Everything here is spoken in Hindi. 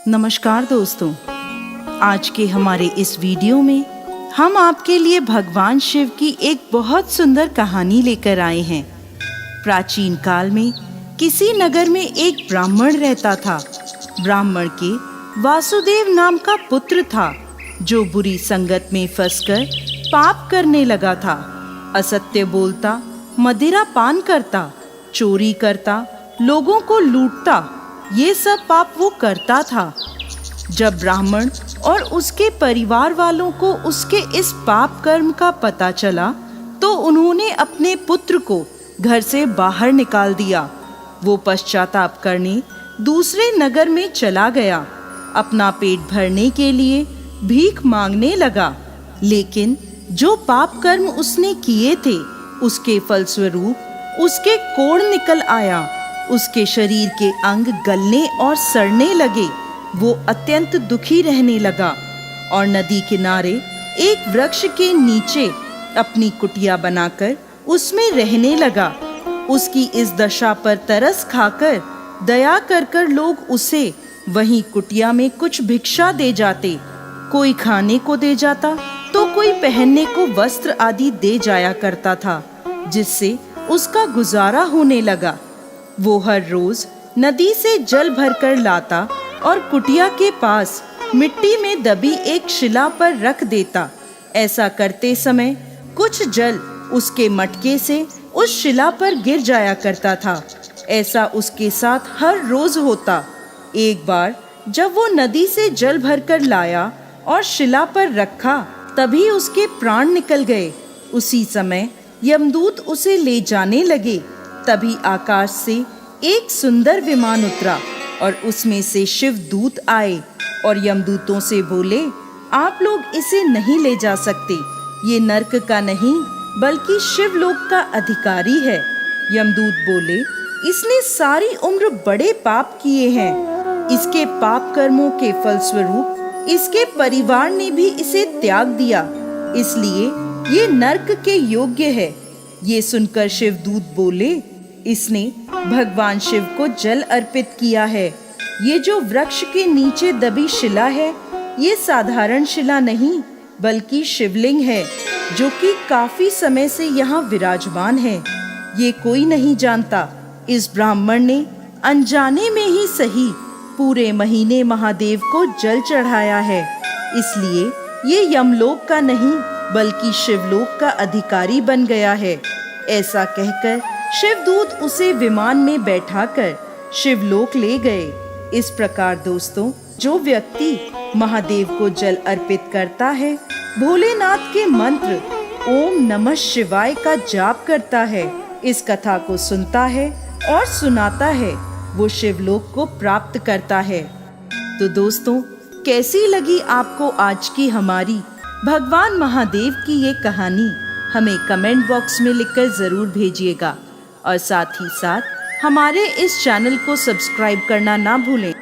नमस्कार दोस्तों, आज के हमारे इस वीडियो में हम आपके लिए भगवान शिव की एक बहुत सुंदर कहानी लेकर आए हैं। प्राचीन काल में किसी नगर में एक ब्राह्मण रहता था। ब्राह्मण के वासुदेव नाम का पुत्र था, जो बुरी संगत में फंसकर पाप करने लगा था। असत्य बोलता, मदिरा पान करता, चोरी करता, लोगों को लूटता, ये सब पाप वो करता था। जब ब्राह्मण और उसके परिवार वालों को उसके इस पाप कर्म का पता चला, तो उन्होंने अपने पुत्र को घर से बाहर निकाल दिया। वो पश्चाताप करने दूसरे नगर में चला गया। अपना पेट भरने के लिए भीख मांगने लगा, लेकिन जो पाप कर्म उसने किए थे, उसके फलस्वरूप उसके कोढ़ निकल आया। उसके शरीर के अंग गलने और सड़ने लगे। वो अत्यंत दुखी रहने लगा और नदी किनारे एक वृक्ष के नीचे अपनी कुटिया बनाकर उसमें रहने लगा। उसकी इस दशा पर तरस खाकर दया कर लोग उसे वहीं कुटिया में कुछ भिक्षा दे जाते। कोई खाने को दे जाता तो कोई पहनने को वस्त्र आदि दे जाया करता था, जिससे उसका गुजारा होने लगा। वो हर रोज नदी से जल भरकर लाता और कुटिया के पास मिट्टी में दबी एक शिला पर रख देता। ऐसा करते समय कुछ जल उसके मटके से उस शिला पर गिर जाया करता था। ऐसा उसके साथ हर रोज होता। एक बार जब वो नदी से जल भरकर लाया और शिला पर रखा, तभी उसके प्राण निकल गए। उसी समय यमदूत उसे ले जाने लगे। तभी आकाश से एक सुंदर विमान उतरा और उसमें से शिव दूत आए और यमदूतों से बोले, आप लोग इसे नहीं ले जा सकते। ये नरक का नहीं बल्कि शिवलोक का अधिकारी है। यमदूत बोले, इसने सारी उम्र बड़े पाप किए हैं। इसके पाप कर्मों के फलस्वरूप इसके परिवार ने भी इसे त्याग दिया, इसलिए ये नरक के योग्य है। ये सुनकर शिवदूत बोले, इसने भगवान शिव को जल अर्पित किया है। ये जो वृक्ष के नीचे दबी शिला है, ये साधारण शिला नहीं बल्कि शिवलिंग है, जो कि काफी समय से यहाँ विराजमान है। ये कोई नहीं जानता। इस ब्राह्मण ने अनजाने में ही सही पूरे महीने महादेव को जल चढ़ाया है, इसलिए ये यमलोक का नहीं बल्कि शिवलोक का अधिकारी बन गया है। ऐसा कहकर शिवदूत उसे विमान में बैठाकर शिवलोक ले गए। इस प्रकार दोस्तों, जो व्यक्ति महादेव को जल अर्पित करता है, भोलेनाथ के मंत्र ओम नमः शिवाय का जाप करता है, इस कथा को सुनता है और सुनाता है, वो शिवलोक को प्राप्त करता है। तो दोस्तों, कैसी लगी आपको आज की हमारी भगवान महादेव की ये कहानी? हमें कमेंट बॉक्स में लिखकर जरूर भेजिएगा और साथ ही साथ हमारे इस चैनल को सब्सक्राइब करना ना भूलें।